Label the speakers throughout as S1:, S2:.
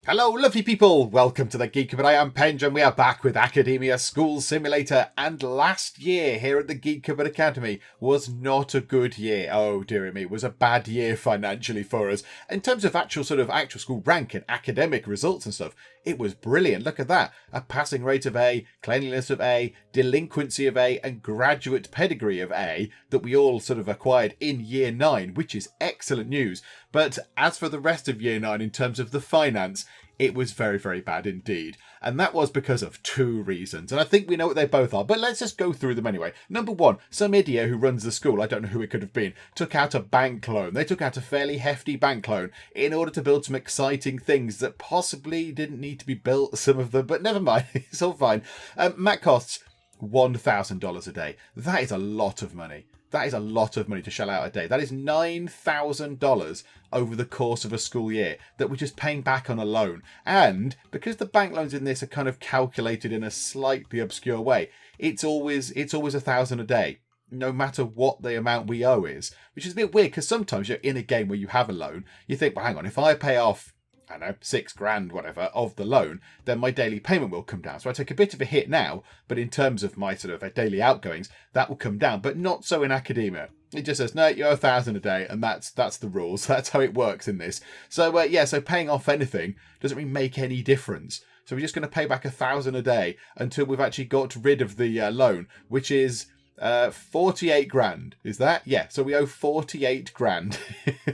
S1: Hello lovely people, welcome to the Geek, but I am Penge and we are back with Academia School Simulator. And last year here at the Geek Academy was not a good year. Oh dearie me, it was a bad year financially for us. In terms of actual school rank and academic results and stuff, it was brilliant. Look at that. A passing rate of A, cleanliness of A, delinquency of A, and graduate pedigree of A that we all acquired in year 9, which is excellent news. But as for the rest of year 9 in terms of the finance, it was very, very bad indeed. And that was because of two reasons. And I think we know what they both are, but let's just go through them anyway. Number one, some idiot who runs the school, I don't know who it could have been, took out a bank loan. They took out a fairly hefty bank loan in order to build some exciting things that possibly didn't need to be built, some of them, but never mind, it's all fine. That costs $1,000 a day. That is a lot of money. That is a lot of money to shell out a day. That is $9,000 over the course of a school year that we're just paying back on a loan. And because the bank loans in this are kind of calculated in a slightly obscure way, it's always $1,000 a day, no matter what the amount we owe is, which is a bit weird because sometimes you're in a game where you have a loan, you think, well, hang on, if I pay off, I don't know, $6,000, whatever, of the loan, then my daily payment will come down. So I take a bit of a hit now, but in terms of my daily outgoings, that will come down. But not so in academia. It just says, no, you owe $1,000 a day, and that's the rules. That's how it works in this. So so paying off anything doesn't really make any difference. So we're just going to pay back $1,000 a day until we've actually got rid of the loan, which is 48 grand. Is that? Yeah, so we owe 48 grand.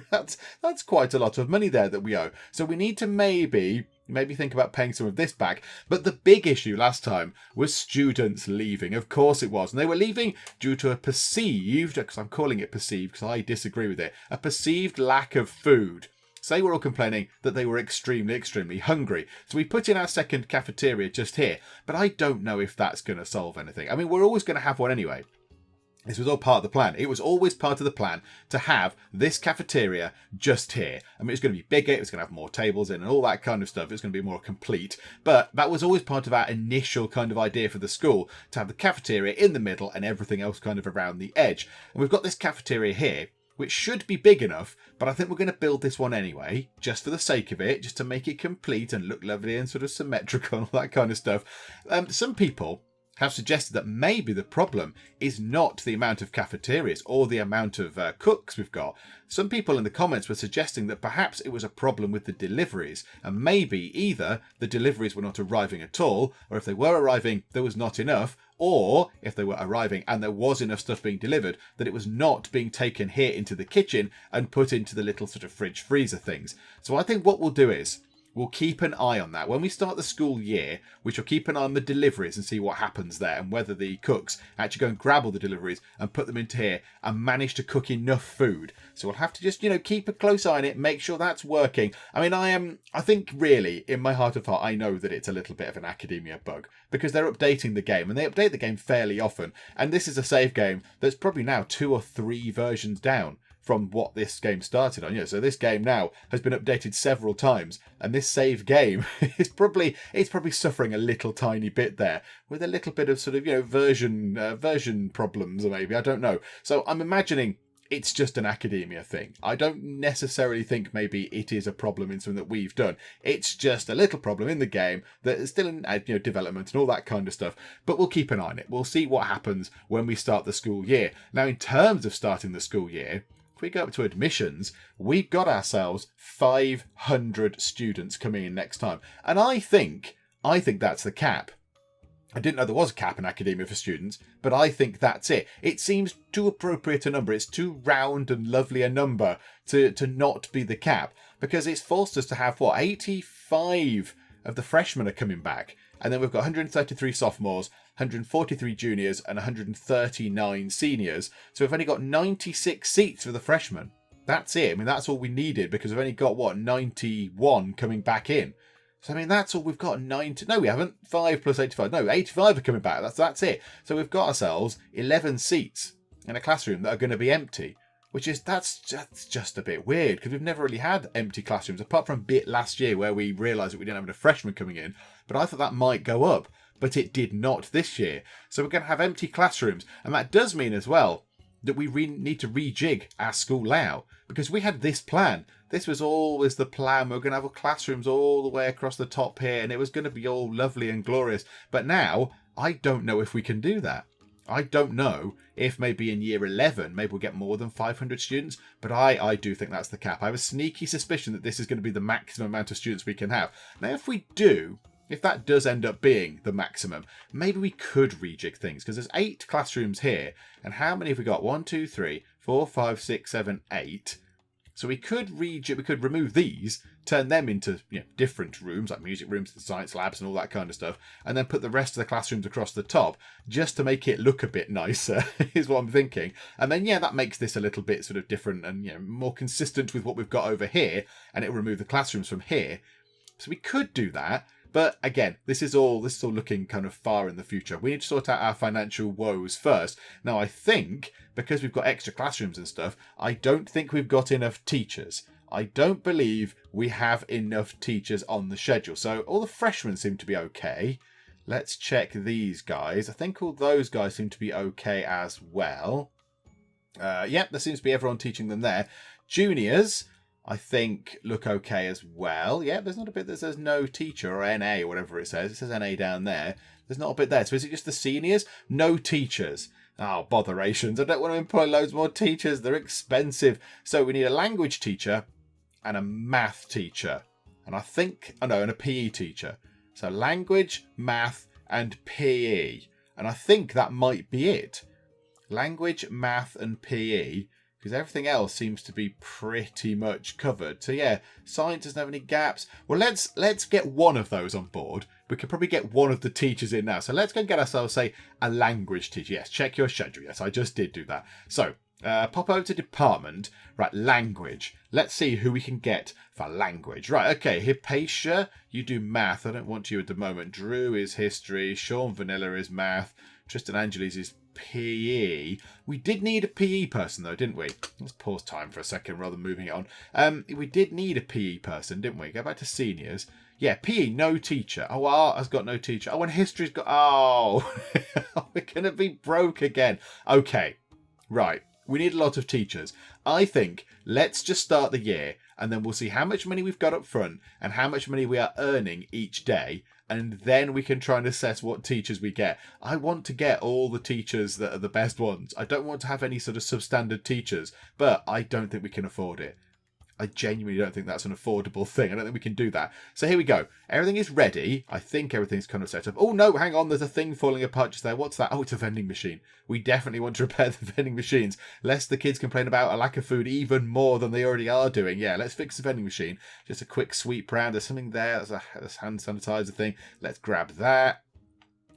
S1: that's quite a lot of money there that we owe. So we need to maybe think about paying some of this back. But the big issue last time was students leaving. Of course it was. And they were leaving due to a perceived, because I'm calling it perceived because I disagree with it, a perceived lack of food. So they were all complaining that they were extremely, extremely hungry. So we put in our second cafeteria just here. But I don't know if that's going to solve anything. I mean, we're always going to have one anyway. This was all part of the plan. It was always part of the plan to have this cafeteria just here. I mean, it's going to be bigger. It's going to have more tables in and all that kind of stuff. It's going to be more complete. But that was always part of our initial kind of idea for the school, to have the cafeteria in the middle and everything else kind of around the edge. And we've got this cafeteria here, which should be big enough, but I think we're going to build this one anyway, just for the sake of it, just to make it complete and look lovely and symmetrical and all that kind of stuff. Some people have suggested that maybe the problem is not the amount of cafeterias or the amount of cooks we've got. Some people in the comments were suggesting that perhaps it was a problem with the deliveries, and maybe either the deliveries were not arriving at all, or if they were arriving, there was not enough, or if they were arriving and there was enough stuff being delivered, that it was not being taken here into the kitchen and put into the little fridge freezer things. So I think what we'll do is, we'll keep an eye on that. When we start the school year, we shall keep an eye on the deliveries and see what happens there and whether the cooks actually go and grab all the deliveries and put them into here and manage to cook enough food. So we'll have to just, keep a close eye on it, make sure that's working. I mean, I think really, in my heart of heart, I know that it's a little bit of an academia bug because they're updating the game and they update the game fairly often. And this is a save game that's probably now 2 or 3 versions down from what this game started on. So this game now has been updated several times, and this save game is probably suffering a little tiny bit there with a little bit of version problems, or maybe, I don't know. So I'm imagining it's just an academia thing. I don't necessarily think maybe it is a problem in something that we've done. It's just a little problem in the game that is still in development and all that kind of stuff. But we'll keep an eye on it. We'll see what happens when we start the school year. Now, in terms of starting the school year, if we go up to admissions, we've got ourselves 500 students coming in next time. And I think that's the cap. I didn't know there was a cap in academia for students, but I think that's it. It seems too appropriate a number. It's too round and lovely a number to not be the cap, because it's forced us to have, 85 of the freshmen are coming back. And then we've got 133 sophomores, 143 juniors, and 139 seniors. So we've only got 96 seats for the freshmen. That's it. I mean, that's all we needed, because we've only got, 91 coming back in. So, I mean, that's all we've got. 90. No, we haven't. 5 plus 85. No, 85 are coming back. That's it. So we've got ourselves 11 seats in a classroom that are going to be empty, that's just a bit weird, because we've never really had empty classrooms, apart from a bit last year where we realised that we didn't have enough freshmen coming in. But I thought that might go up, but it did not this year. So we're going to have empty classrooms. And that does mean as well that we need to rejig our school layout, because we had this plan. This was always the plan. We were going to have classrooms all the way across the top here, and it was going to be all lovely and glorious. But now, I don't know if we can do that. I don't know if maybe in year 11, maybe we'll get more than 500 students, but I do think that's the cap. I have a sneaky suspicion that this is going to be the maximum amount of students we can have. Now, if that does end up being the maximum, maybe we could rejig things, because there's 8 classrooms here, and how many have we got? 1, 2, 3, 4, 5, 6, 7, 8. So we could remove these, turn them into different rooms, like music rooms and science labs and all that kind of stuff, and then put the rest of the classrooms across the top, just to make it look a bit nicer, is what I'm thinking. And then, that makes this a little bit sort of different and more consistent with what we've got over here, and it'll remove the classrooms from here. So we could do that. But again, this is all looking kind of far in the future. We need to sort out our financial woes first. Now, I think because we've got extra classrooms and stuff, I don't think we've got enough teachers. I don't believe we have enough teachers on the schedule. So all the freshmen seem to be okay. Let's check these guys. I think all those guys seem to be okay as well. Yep, there seems to be everyone teaching them there. Juniors, I think, look okay as well. Yeah, there's not a bit that says no teacher or NA or whatever it says. It says NA down there. There's not a bit there. So is it just the seniors? No teachers. Oh, botherations. I don't want to employ loads more teachers. They're expensive. So we need a language teacher and a math teacher. And I think, and a PE teacher. So language, math, and PE. And I think that might be it. Language, math, and PE. Because everything else seems to be pretty much covered. So yeah, science doesn't have any gaps. Well, let's get one of those on board. We could probably get one of the teachers in now. So let's go and get ourselves, say, a language teacher. Yes, check your schedule. Yes, I just did do that. So pop over to department. Right, language. Let's see who we can get for language. Right, okay, Hypatia, you do math. I don't want you at the moment. Drew is history. Sean Vanilla is math. Tristan Angeles is PE. We did need a PE person though, didn't we? Let's pause time for a second rather than moving it on. We did need a PE person, didn't we? Go back to seniors. Yeah, PE, no teacher. Oh, art has got no teacher. Oh, and history's got... Oh, we're going to be broke again. Okay, right. We need a lot of teachers. I think let's just start the year and then we'll see how much money we've got up front and how much money we are earning each day. And then we can try and assess what teachers we get. I want to get all the teachers that are the best ones. I don't want to have any sort of substandard teachers, but I don't think we can afford it. I genuinely don't think that's an affordable thing. I don't think we can do that. So here we go. Everything is ready. I think everything's kind of set up. Oh no, hang on. There's a thing falling apart just there. What's that? Oh, it's a vending machine. We definitely want to repair the vending machines, lest the kids complain about a lack of food even more than they already are doing. Yeah, let's fix the vending machine. Just a quick sweep round. There's something there. There's a hand sanitizer thing. Let's grab that.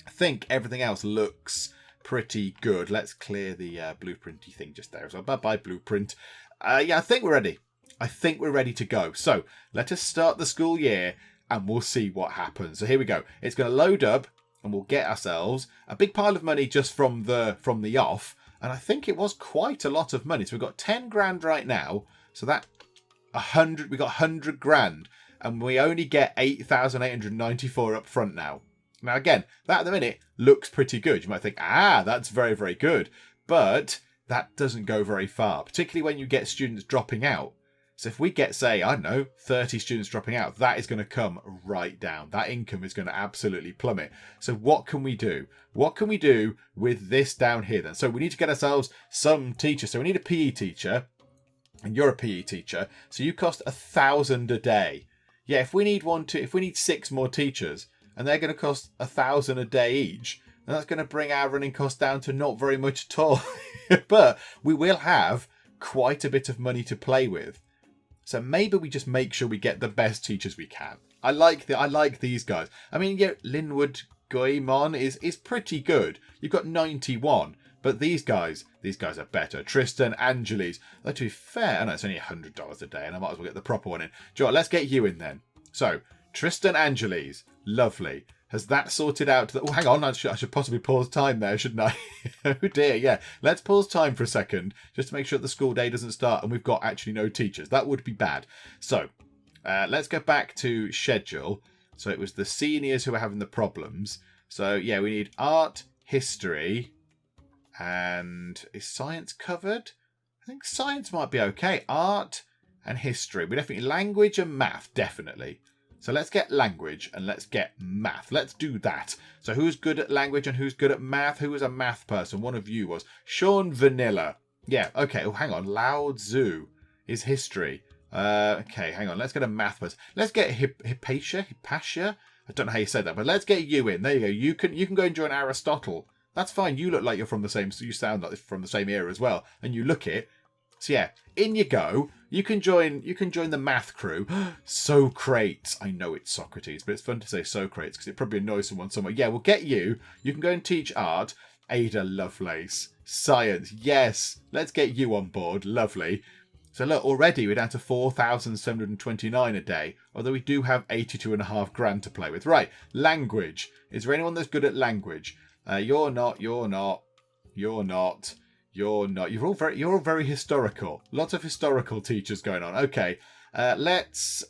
S1: I think everything else looks pretty good. Let's clear the blueprinty thing just there as well. Bye-bye, blueprint. Yeah, I think we're ready. I think we're ready to go. So let us start the school year and we'll see what happens. So here we go. It's going to load up and we'll get ourselves a big pile of money just from the off. And I think it was quite a lot of money. So we've got 10 grand right now. So that 100, we got 100 grand and we only get 8,894 up front now. Now, again, that at the minute looks pretty good. You might think, that's very, very good. But that doesn't go very far, particularly when you get students dropping out. So if we get, say, I don't know, 30 students dropping out, that is going to come right down. That income is going to absolutely plummet. So what can we do? What can we do with this down here then? So we need to get ourselves some teachers. So we need a PE teacher, and you're a PE teacher. So you cost 1,000 a day. Yeah, if we need 6 more teachers, and they're going to cost 1,000 a day each, and that's going to bring our running costs down to not very much at all. But we will have quite a bit of money to play with. So maybe we just make sure we get the best teachers we can. I like these guys. I mean, yeah, Linwood Goemon is pretty good. You've got 91, but these guys are better. Tristan Angeles. To be fair, I know it's only $100 a day, and I might as well get the proper one in. Do you know what? Let's get you in then. So Tristan Angeles, lovely. Has that sorted out? Oh, hang on. I should possibly pause time there, shouldn't I? Oh dear, yeah. Let's pause time for a second, just to make sure the school day doesn't start and we've got actually no teachers. That would be bad. So, let's go back to schedule. So it was the seniors who were having the problems. So, yeah, we need art, history, And is science covered? I think science might be okay. Art and history. We definitely language and math, definitely. So let's get language and let's get math. Let's do that. So who's good at language and who's good at math? Who was a math person? One of you was. Sean Vanilla. Yeah, okay. Oh, hang on. Lao Tzu is history. Okay, hang on. Let's get a math person. Let's get Hypatia. I don't know how you said that, but let's get you in. There you go. You can go and join Aristotle. That's fine. You look like you're from the same. You sound like from the same era as well, and you look it. So yeah, in you go. You can join the math crew. Socrates. I know it's Socrates, but it's fun to say Socrates because it probably annoys someone somewhere. Yeah, we'll get you. You can go and teach art. Ada Lovelace. Science. Yes. Let's get you on board. Lovely. So look, already we're down to 4,729 a day, although we do have 82.5 grand to play with. Right. Language. Is there anyone that's good at language? You're not. You're all very historical. Lots of historical teachers going on. Okay, let's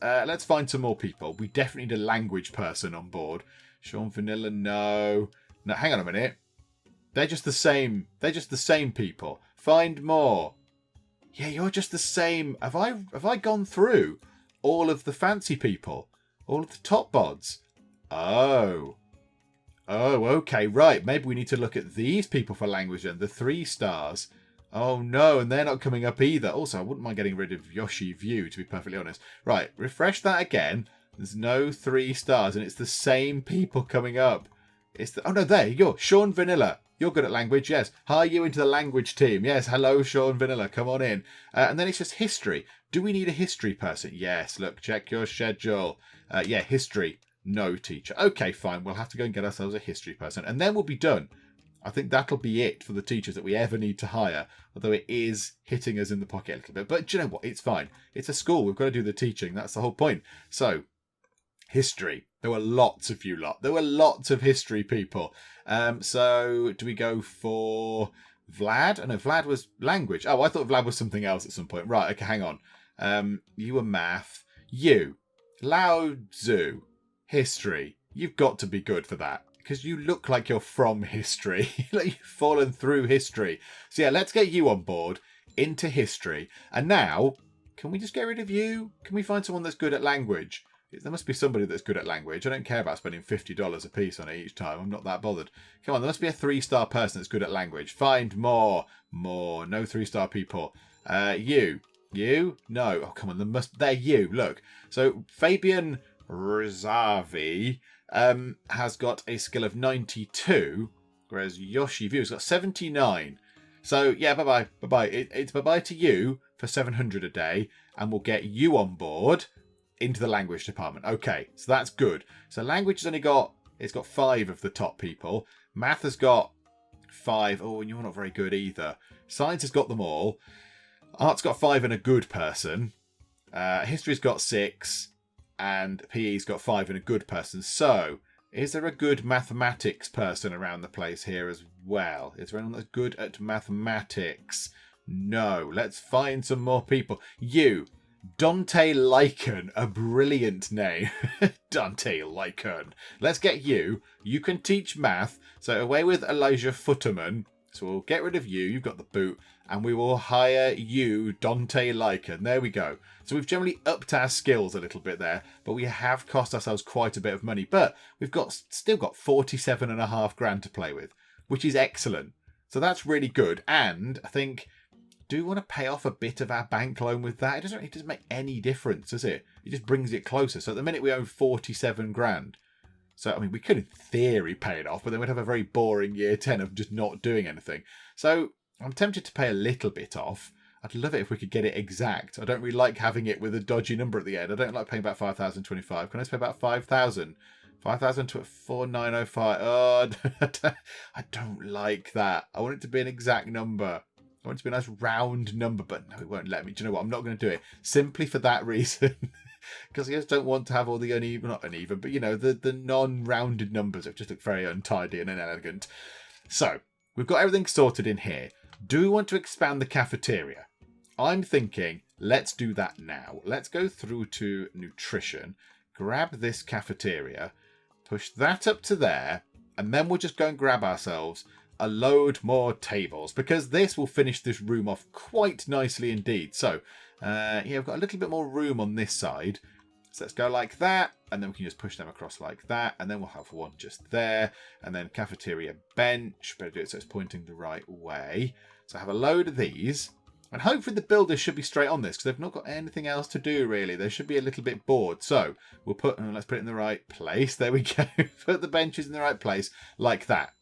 S1: find some more people. We definitely need a language person on board. Sean Vanilla, no. Hang on a minute. They're just the same. They're just the same people. Find more. Yeah, you're just the same. Have I gone through all of the fancy people, all of the top bods? Oh, okay, right. Maybe we need to look at these people for language and the 3 stars. Oh no, and they're not coming up either. Also, I wouldn't mind getting rid of Yoshi View, to be perfectly honest. Right, refresh that again. There's no 3 stars, and it's the same people coming up. Oh no, there you go. Sean Vanilla. You're good at language, yes. Hire you into the language team. Yes, hello, Sean Vanilla. Come on in. And then it's just history. Do we need a history person? Yes, look, check your schedule. Yeah, history. No teacher. Okay, fine. We'll have to go and get ourselves a history person. And then we'll be done. I think that'll be it for the teachers that we ever need to hire. Although it is hitting us in the pocket a little bit. But do you know what? It's fine. It's a school. We've got to do the teaching. That's the whole point. So, history. There were lots of you lot. There were lots of history people. So, do we go for Vlad? Oh, no, Vlad was language. Oh, I thought Vlad was something else at some point. Right, okay, hang on. You were math. You. Lao Tzu. History. You've got to be good for that because you look like you're from history. Like you've fallen through history. So yeah, let's get you on board into history. And now, can we just get rid of you? Can we find someone that's good at language? There must be somebody that's good at language. I don't care about spending $50 a piece on it each time. I'm not that bothered. Come on, there must be a 3-star person that's good at language. Find more. No 3-star people. You. No. Oh, come on. They're you. Look. So Fabian Rizavi has got a skill of 92, whereas Yoshi View's got 79. So yeah, bye-bye. It's bye-bye to you for 700 a day, and we'll get you on board into the language department. Okay, so that's good. So language has it's got 5 of the top people. Math has got 5. Oh, and you're not very good either. Science has got them all. Art's got 5 and a good person. History's got 6. And PE's got 5 and a good person. So, is there a good mathematics person around the place here as well? Is there anyone that's good at mathematics? No. Let's find some more people. You. Dante Lycan. A brilliant name. Dante Lycan. Let's get you. You can teach math. So, away with Elijah Futterman. So, we'll get rid of you. You've got the boot. And we will hire you, Dante Lycan. There we go. So we've generally upped our skills a little bit there, but we have cost ourselves quite a bit of money. But we've still got 47.5 grand to play with, which is excellent. So that's really good. And I think, do we want to pay off a bit of our bank loan with that? It doesn't make any difference, does it? It just brings it closer. So at the minute we owe 47 grand. So, I mean, we could in theory pay it off, but then we'd have a very boring year 10 of just not doing anything. So I'm tempted to pay a little bit off. I'd love it if we could get it exact. I don't really like having it with a dodgy number at the end. I don't like paying about 5,025. Can I just pay about 5,000? 5,000 to 4,905. Oh, I don't like that. I want it to be an exact number. I want it to be a nice round number, but no, it won't let me. Do you know what? I'm not going to do it. Simply for that reason. Because I just don't want to have all the not uneven, but, you know, the non-rounded numbers that just look very untidy and inelegant. So, we've got everything sorted in here. Do we want to expand the cafeteria? I'm thinking, let's do that now. Let's go through to nutrition, grab this cafeteria, push that up to there, and then we'll just go and grab ourselves a load more tables, because this will finish this room off quite nicely indeed. So, yeah, we've got a little bit more room on this side. So let's go like that, and then we can just push them across like that, and then we'll have one just there, and then cafeteria bench. Better do it so it's pointing the right way. So I have a load of these, and hopefully the builders should be straight on this, because they've not got anything else to do, really. They should be a little bit bored. So we'll let's put it in the right place. There we go. Put the benches in the right place, like that.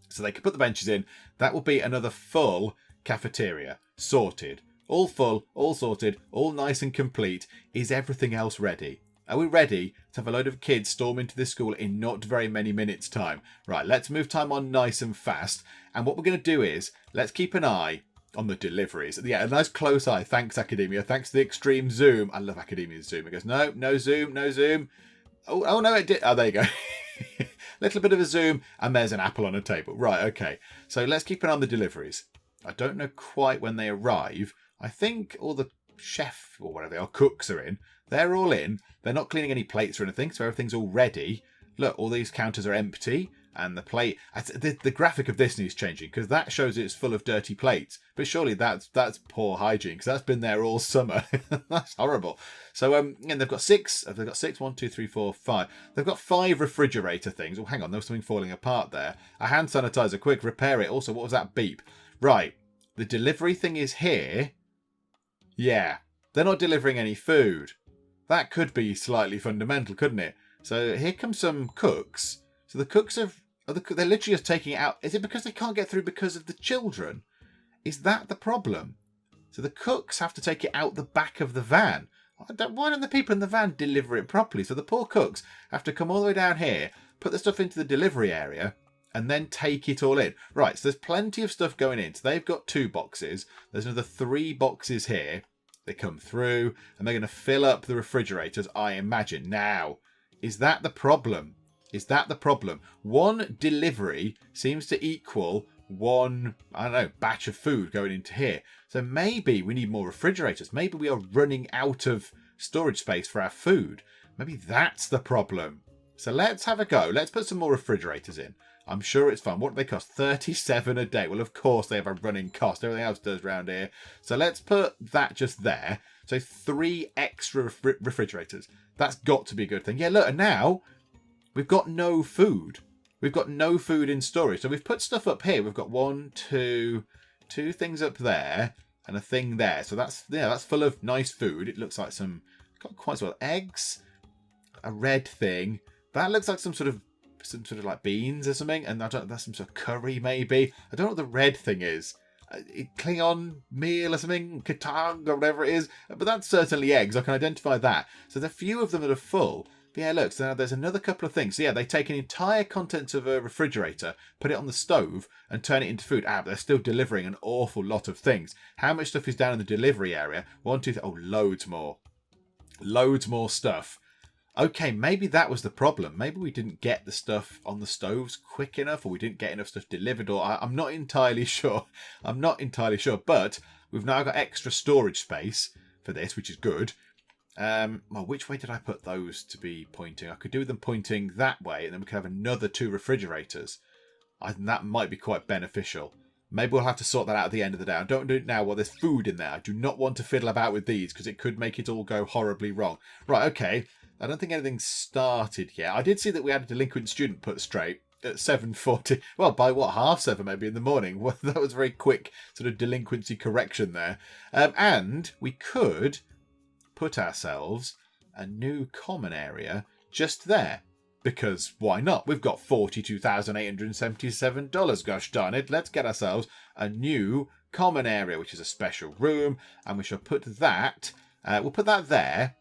S1: So they can put the benches in. That will be another full cafeteria. Sorted. All full, all sorted, all nice and complete. Is everything else ready? Are we ready to have a load of kids storm into this school in not very many minutes' time? Right, let's move time on nice and fast. And what we're going to do is, let's keep an eye on the deliveries. Yeah, a nice close eye. Thanks, Academia. Thanks to the extreme zoom. I love Academia's zoom. It goes, no, no zoom, no zoom. Oh no, it did. Oh, there you go. Little bit of a zoom, and there's an apple on a table. Right, okay. So let's keep an eye on the deliveries. I don't know quite when they arrive. I think all the chef or whatever they are, cooks are in. They're all in. They're not cleaning any plates or anything, so everything's all ready. Look, all these counters are empty, and the plate... The graphic of this needs changing, because that shows it's full of dirty plates. But surely that's poor hygiene, because that's been there all summer. That's horrible. So, and they've got six. They've got 6, 1, 2, 3, 4, 5. They've got 5 refrigerator things. Oh, hang on, there was something falling apart there. A hand sanitizer, quick, repair it. Also, what was that beep? Right, the delivery thing is here. Yeah, they're not delivering any food. That could be slightly fundamental, couldn't it? So here come some cooks. So the cooks they're literally just taking it out. Is it because they can't get through because of the children? Is that the problem? So the cooks have to take it out the back of the van. Why don't the people in the van deliver it properly? So the poor cooks have to come all the way down here, put the stuff into the delivery area, and then take it all in. Right, so there's plenty of stuff going in. So they've got 2 boxes. There's another 3 boxes here. They come through, and they're going to fill up the refrigerators, I imagine. Now, is that the problem? Is that the problem? One delivery seems to equal one, I don't know, batch of food going into here. So maybe we need more refrigerators. Maybe we are running out of storage space for our food. Maybe that's the problem. So let's have a go. Let's put some more refrigerators in. I'm sure it's fun. What do they cost? 37 a day. Well, of course they have a running cost. Everything else does around here. So let's put that just there. So 3 extra refrigerators. That's got to be a good thing. Yeah, look, and now we've got no food. We've got no food in storage. So we've put stuff up here. We've got 1, 2 things up there and a thing there. So that's full of nice food. It looks like got quite well eggs, a red thing. That looks like some sort of like beans or something, and that's some sort of curry maybe. I don't know what the red thing is. Klingon meal or something, Katang or whatever it is. But that's certainly eggs. I can identify that. So there's a few of them that are full. But yeah, look, so now there's another couple of things. So yeah, they take an entire contents of a refrigerator, put it on the stove, and turn it into food. But they're still delivering an awful lot of things. How much stuff is down in the delivery area? 1, 2, 3. Oh, loads more. Loads more stuff. Okay, maybe that was the problem. Maybe we didn't get the stuff on the stoves quick enough, or we didn't get enough stuff delivered, or I'm not entirely sure. I'm not entirely sure, but we've now got extra storage space for this, which is good. Well, which way did I put those to be pointing? I could do them pointing that way, and then we could have another 2 refrigerators. I think that might be quite beneficial. Maybe we'll have to sort that out at the end of the day. I don't do it now while there's food in there. I do not want to fiddle about with these, because it could make it all go horribly wrong. Right, okay. I don't think anything's started yet. I did see that we had a delinquent student put straight at 7:40. Well, by what, 7:30 maybe in the morning. Well, that was very quick sort of delinquency correction there. And we could put ourselves a new common area just there. Because why not? We've got $42,877. Gosh darn it. Let's get ourselves a new common area, which is a special room. And we shall put that, we'll put that there.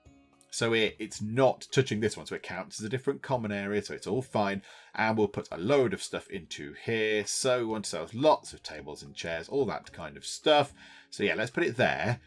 S1: So it's not touching this one. So it counts as a different common area. So it's all fine. And we'll put a load of stuff into here. So we want to sell lots of tables and chairs, all that kind of stuff. So yeah, let's put it there.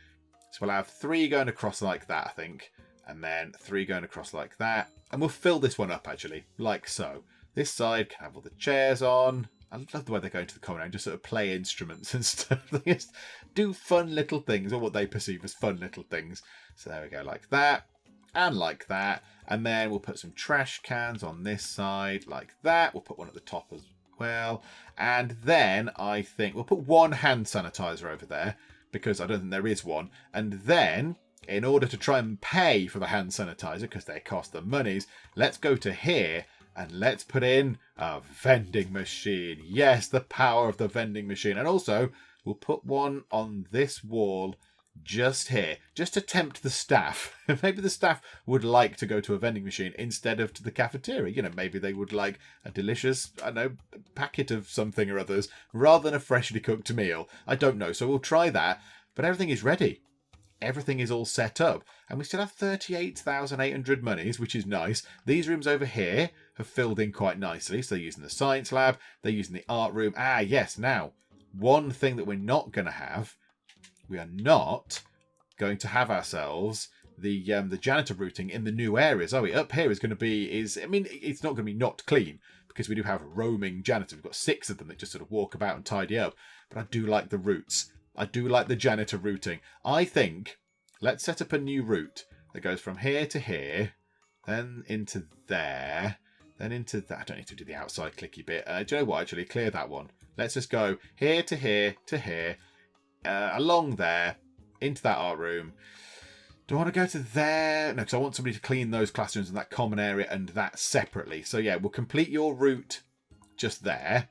S1: So we'll have 3 going across like that, I think. And then 3 going across like that. And we'll fill this one up, actually, like so. This side can have all the chairs on. I love the way they go into the common area and just sort of play instruments and stuff. They just do fun little things, or what they perceive as fun little things. So there we go, like that. And like that. And then we'll put some trash cans on this side, like that. We'll put one at the top as well. And then I think we'll put one hand sanitizer over there because I don't think there is one. And then, in order to try and pay for the hand sanitizer, because they cost the monies, let's go to here and let's put in a vending machine. Yes, the power of the vending machine. And also, we'll put one on this wall just here, just to tempt the staff. Maybe the staff would like to go to a vending machine instead of to the cafeteria. You know, maybe they would like a delicious, I don't know, packet of something or others rather than a freshly cooked meal. I don't know. So we'll try that. But everything is ready. Everything is all set up. And we still have 38,800 monies, which is nice. These rooms over here have filled in quite nicely. So they're using the science lab. They're using the art room. Ah, yes. Now, one thing that we're not going to have, we are not going to have ourselves the janitor routing in the new areas, are we? Up here is going to be, it's not going to be not clean because we do have roaming janitors. We've got 6 of them that just sort of walk about and tidy up. But I do like the routes. I do like the janitor routing. I think let's set up a new route that goes from here to here, then into there, then into that. I don't need to do the outside clicky bit. Do you know what? Actually, clear that one. Let's just go here to here to here, along there, into that art room. Do I want to go to there? No, because I want somebody to clean those classrooms and that common area and that separately. So yeah, we'll complete your route just there.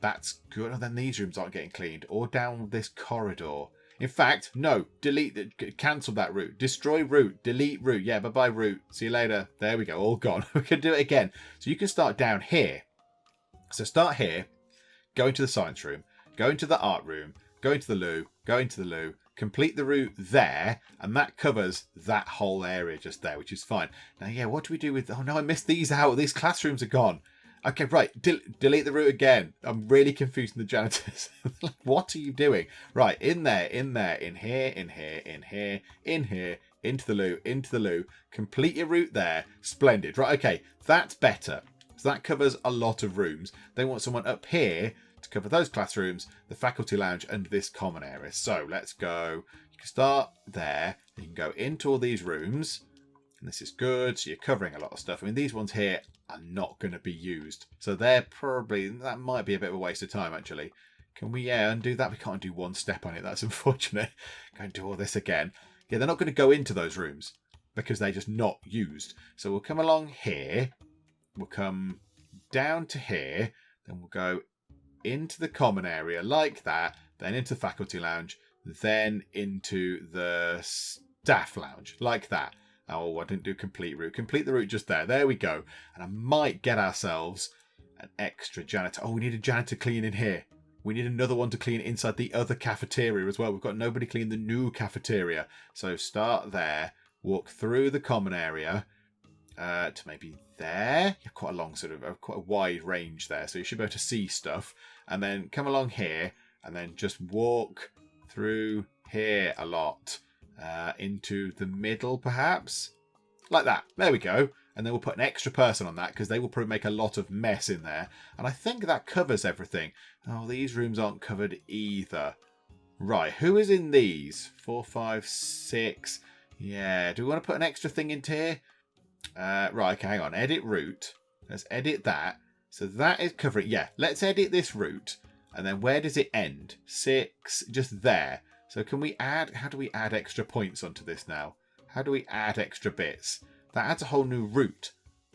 S1: That's good. And then these rooms aren't getting cleaned. Or down this corridor. In fact, no. Cancel that route. Destroy route. Delete route. Yeah, bye-bye route. See you later. There we go. All gone. We can do it again. So you can start down here. So start here. Go into the science room. Go into the art room. Go into the loo. Go into the loo. Complete the route there. And that covers that whole area just there, which is fine. Now, yeah, what do we do with... Oh, no, I missed these out. These classrooms are gone. Okay, right. Delete the route again. I'm really confusing the janitors. What are you doing? Right, in there, in here, in here, in here, in here, into the loo. Complete your route there. Splendid. Right, okay. That's better. So that covers a lot of rooms. They want someone up here to cover those classrooms, the faculty lounge, and this common area. So let's go. You can start there. You can go into all these rooms. And this is good. So you're covering a lot of stuff. I mean, these ones here are not going to be used. So that might be a bit of a waste of time, actually. Can we, undo that? We can't do one step on it. That's unfortunate. Go and do all this again. Yeah, they're not going to go into those rooms because they're just not used. So we'll come along here. We'll come down to here. Then we'll go into the common area like that. Then into faculty lounge. Then into the staff lounge like that. Oh, I didn't do complete route. Complete the route just there. There we go. And I might get ourselves an extra janitor. Oh, we need a janitor clean in here. We need another one to clean inside the other cafeteria as well. We've got nobody clean the new cafeteria. So start there. Walk through the common area to maybe there. Yeah, quite a long quite a wide range there. So you should be able to see stuff. And then come along here and then just walk through here a lot. Into the middle, perhaps. Like that. There we go. And then we'll put an extra person on that because they will probably make a lot of mess in there. And I think that covers everything. Oh, these rooms aren't covered either. Right, who is in these? 4, 5, 6. Yeah, do we want to put an extra thing into here? Right, okay, hang on. Edit route. Let's edit that. So that is covering... Yeah, let's edit this route. And then where does it end? 6, just there. So can we add... How do we add extra points onto this now? How do we add extra bits? That adds a whole new route.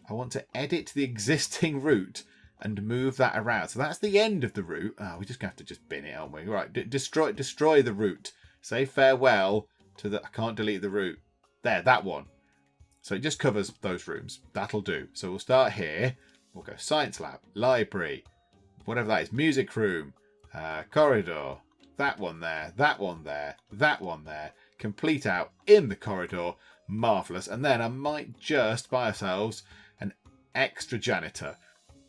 S1: I want to edit the existing route and move that around. So that's the end of the route. Oh, we're just going to have to just bin it, aren't we? Right, destroy the route. Say farewell to the... I can't delete the route. There, that one. So it just covers those rooms. That'll do. So we'll start here. We'll go science lab, library, whatever that is, music room, corridor, that one there, that one there, that one there. Complete out in the corridor. Marvellous. And then I might just buy ourselves an extra janitor.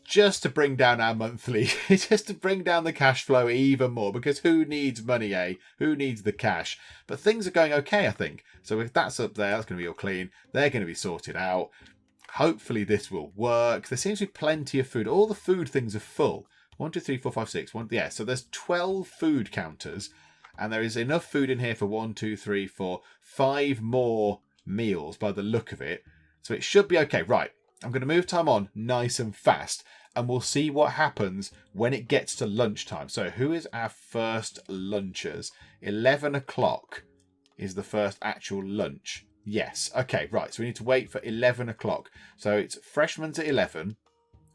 S1: Just to bring down our monthly, just to bring down the cash flow even more. Because who needs money, eh? Who needs the cash? But things are going okay, I think. So if that's up there, that's going to be all clean. They're going to be sorted out. Hopefully this will work. There seems to be plenty of food. All the food things are full. 1, 2, 3, 4, 5, 6. Yeah, so there's 12 food counters. And there is enough food in here for 1, 2, 3, 4, 5 more meals by the look of it. So it should be okay. Right. I'm going to move time on nice and fast, and we'll see what happens when it gets to lunchtime. So who is our first lunchers? 11 o'clock is the first actual lunch. Yes. Okay, right. So we need to wait for 11 o'clock. So it's freshmen's at 11,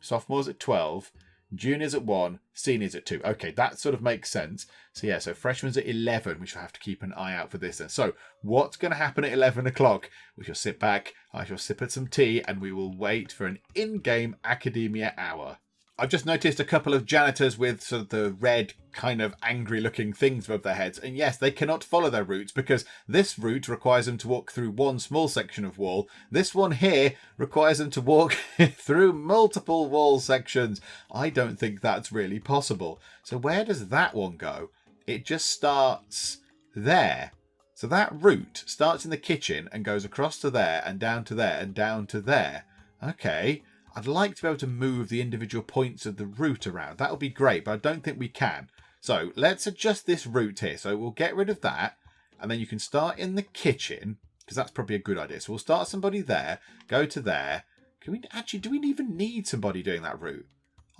S1: sophomores at 12, juniors at 1, seniors at 2. Okay, that sort of makes sense. So yeah, so freshmen's at 11. We shall have to keep an eye out for this then. So what's going to happen at 11 o'clock? We shall sit back, I shall sip at some tea, and we will wait for an in-game academia hour. I've just noticed a couple of janitors with sort of the red kind of angry looking things above their heads. And yes, they cannot follow their routes because this route requires them to walk through one small section of wall. This one here requires them to walk through multiple wall sections. I don't think that's really possible. So where does that one go? It just starts there. So that route starts in the kitchen and goes across to there and down to there and down to there. Okay. I'd like to be able to move the individual points of the route around. That would be great, but I don't think we can. So let's adjust this route here. So we'll get rid of that. And then you can start in the kitchen, because that's probably a good idea. So we'll start somebody there, go to there. Can we actually, do we even need somebody doing that route?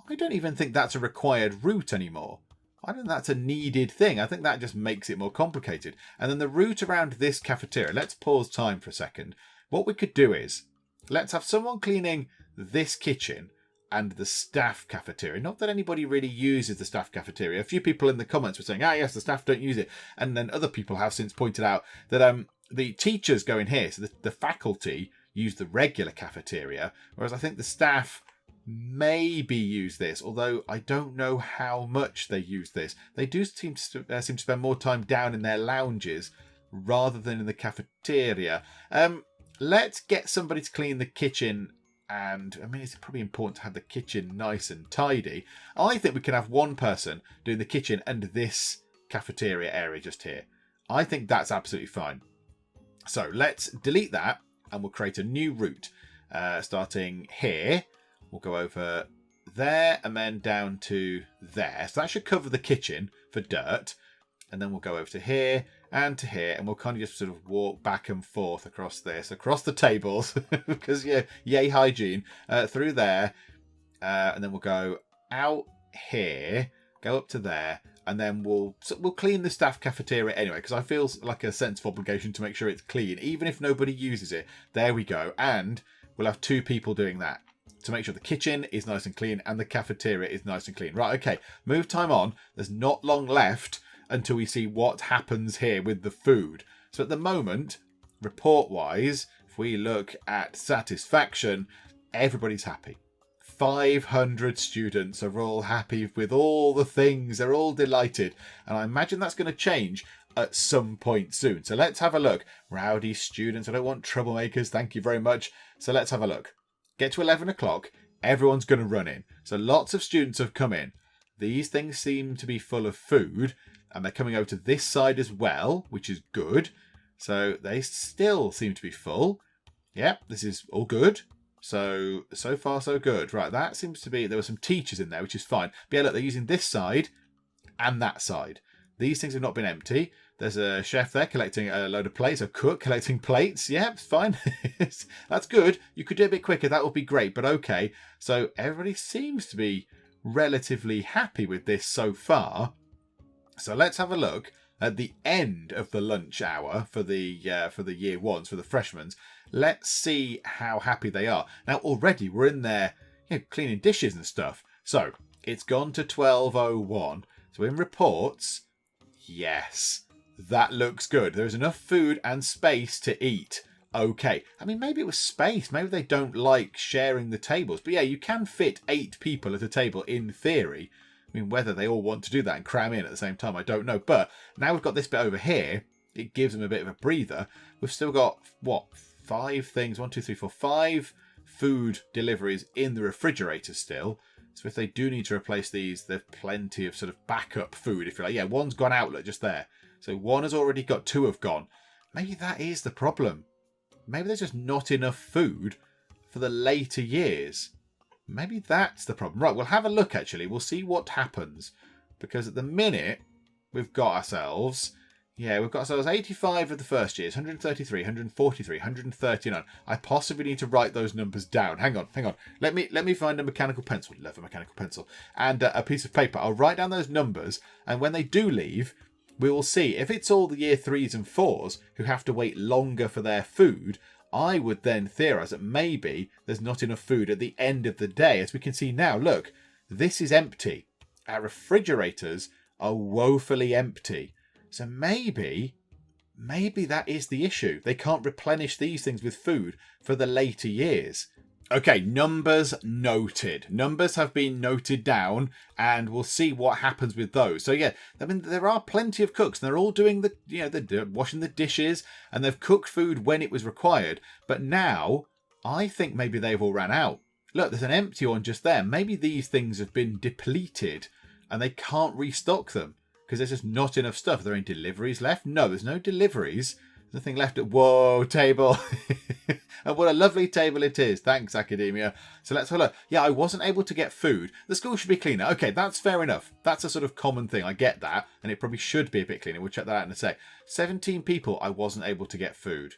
S1: I don't even think that's a required route anymore. I don't think that's a needed thing. I think that just makes it more complicated. And then the route around this cafeteria. Let's pause time for a second. What we could do is, let's have someone cleaning this kitchen and the staff cafeteria. Not that anybody really uses the staff cafeteria. A few people in the comments were saying, yes, the staff don't use it. And then other people have since pointed out that the teachers go in here. So the faculty use the regular cafeteria, whereas I think the staff maybe use this, although I don't know how much they use this. They do seem to spend more time down in their lounges rather than in the cafeteria. Let's get somebody to clean the kitchen. And, I mean, it's probably important to have the kitchen nice and tidy. I think we can have one person doing the kitchen and this cafeteria area just here. I think that's absolutely fine. So let's delete that and we'll create a new route. Starting here, we'll go over there and then down to there. So that should cover the kitchen for dirt. And then we'll go over to here and to here, and we'll kind of just sort of walk back and forth across this, across the tables, because yay hygiene, through there, and then we'll go out here, go up to there, and then we'll clean the staff cafeteria anyway, because I feel like a sense of obligation to make sure it's clean, even if nobody uses it. There we go, and we'll have 2 people doing that to make sure the kitchen is nice and clean and the cafeteria is nice and clean. Right, okay, move time on. There's not long left until we see what happens here with the food. So at the moment, report-wise, if we look at satisfaction, everybody's happy. 500 students are all happy with all the things. They're all delighted. And I imagine that's going to change at some point soon. So let's have a look. Rowdy students. I don't want troublemakers. Thank you very much. So let's have a look. Get to 11 o'clock. Everyone's going to run in. So lots of students have come in. These things seem to be full of food. And they're coming over to this side as well, which is good. So they still seem to be full. Yep, this is all good. So far, so good. Right, that seems to be... There were some teachers in there, which is fine. But yeah, look, they're using this side and that side. These things have not been empty. There's a chef there collecting a load of plates. A cook collecting plates. Yeah, it's fine. That's good. You could do it a bit quicker. That would be great. But okay. So everybody seems to be relatively happy with this so far. So let's have a look at the end of the lunch hour for the year ones, for the freshmen. Let's see how happy they are. Now already we're in there, cleaning dishes and stuff. So it's gone to 12:01. So in reports, yes, that looks good. There's enough food and space to eat. Okay. I mean, maybe it was space. Maybe they don't like sharing the tables. But yeah, you can fit 8 people at a table in theory. I mean, whether they all want to do that and cram in at the same time, I don't know. But now we've got this bit over here. It gives them a bit of a breather. We've still got, 5 things? 1, 2, 3, 4, 5 food deliveries in the refrigerator still. So if they do need to replace these, there's plenty of sort of backup food, if you're like. Yeah, one's gone out, look, just there. So one has already got, 2 have gone. Maybe that is the problem. Maybe there's just not enough food for the later years. Maybe that's the problem. Right, we'll have a look, actually. We'll see what happens. Because at the minute, we've got ourselves... Yeah, we've got ourselves 85 of the first years, 133, 143, 139. I possibly need to write those numbers down. Hang on. Let me find a mechanical pencil. Love a mechanical pencil. And a piece of paper. I'll write down those numbers, and when they do leave, we will see if it's all the year 3s and 4s who have to wait longer for their food. I would then theorise that maybe there's not enough food at the end of the day. As we can see now, look, this is empty. Our refrigerators are woefully empty. So maybe that is the issue. They can't replenish these things with food for the later years. Okay, numbers noted. Numbers have been noted down, and we'll see what happens with those. So yeah, I mean, there are plenty of cooks, and they're all doing they're washing the dishes, and they've cooked food when it was required. But now, I think maybe they've all ran out. Look, there's an empty one just there. Maybe these things have been depleted, and they can't restock them, because there's just not enough stuff. Are there any deliveries left? No, there's no deliveries. There's nothing left at... Whoa, table. And what a lovely table it is. Thanks, Academia. So let's have a look. Yeah, I wasn't able to get food. The school should be cleaner. Okay, that's fair enough. That's a sort of common thing. I get that. And it probably should be a bit cleaner. We'll check that out in a sec. 17 people, I wasn't able to get food.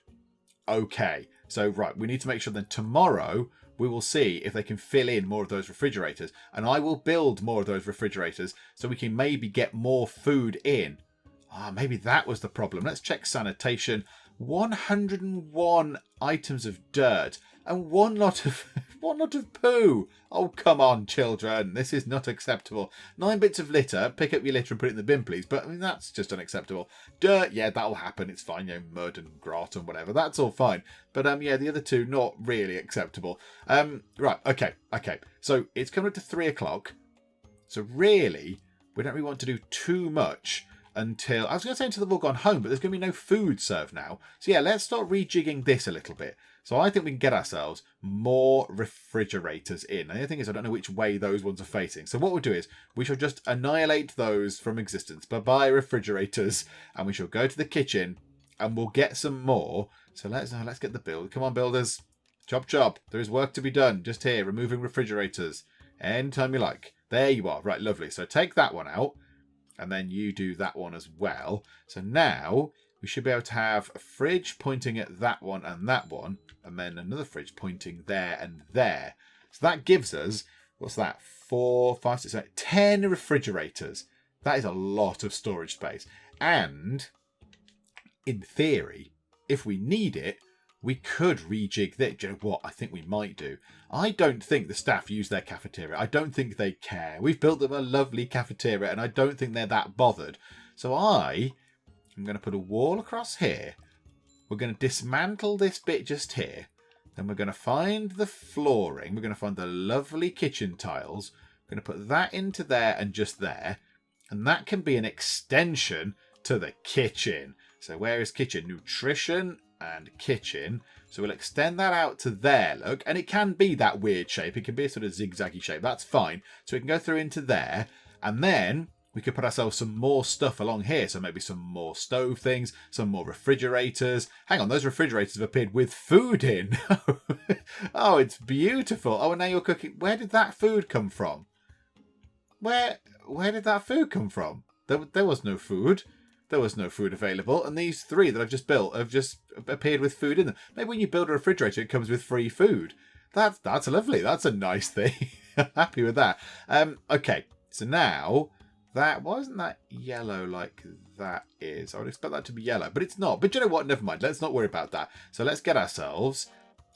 S1: Okay. So, right, we need to make sure then tomorrow we will see if they can fill in more of those refrigerators. And I will build more of those refrigerators so we can maybe get more food in. Maybe that was the problem. Let's check sanitation. 101 items of dirt and one lot of poo. Oh, come on, children. This is not acceptable. 9 bits of litter. Pick up your litter and put it in the bin, please. But I mean, that's just unacceptable. Dirt, yeah, that'll happen. It's fine. Mud and grot and whatever. That's all fine. But yeah, the other two, not really acceptable. Right, okay. So it's coming up to 3 o'clock. So really, we don't really want to do too much until, I was going to say until they've all gone home, but there's going to be no food served now. So yeah, let's start rejigging this a little bit. So I think we can get ourselves more refrigerators in. And the other thing is, I don't know which way those ones are facing. So what we'll do is, we shall just annihilate those from existence. Bye-bye refrigerators. And we shall go to the kitchen and we'll get some more. So let's get the build. Come on, builders. Chop, chop. There is work to be done. Just here, removing refrigerators. Anytime you like. There you are. Right, lovely. So take that one out. And then you do that one as well. So now we should be able to have a fridge pointing at that one. And then another fridge pointing there and there. So that gives us, what's that? 4, 5, 6, 8, 10 refrigerators. That is a lot of storage space. And in theory, if we need it, we could rejig this. Do you know what I think we might do? I don't think the staff use their cafeteria. I don't think they care. We've built them a lovely cafeteria and I don't think they're that bothered. So I'm going to put a wall across here. We're going to dismantle this bit just here. Then we're going to find the flooring. We're going to find the lovely kitchen tiles. We're going to put that into there and just there. And that can be an extension to the kitchen. So where is kitchen? Nutrition and kitchen. So we'll extend that out to there, look. And it can be that weird shape. It can be a sort of zigzaggy shape. That's fine. So we can go through into there. And then we could put ourselves some more stuff along here. So maybe some more stove things, some more refrigerators. Hang on, those refrigerators have appeared with food in. Oh, it's beautiful. Oh, and now you're cooking. Where did that food come from? Where did that food come from? There was no food. There was no food available, and these 3 that I've just built have just appeared with food in them. Maybe when you build a refrigerator, it comes with free food. That's lovely. That's a nice thing. Happy with that. Okay, so now why isn't that yellow like that is? I would expect that to be yellow, but it's not. But you know what? Never mind. Let's not worry about that. So let's get ourselves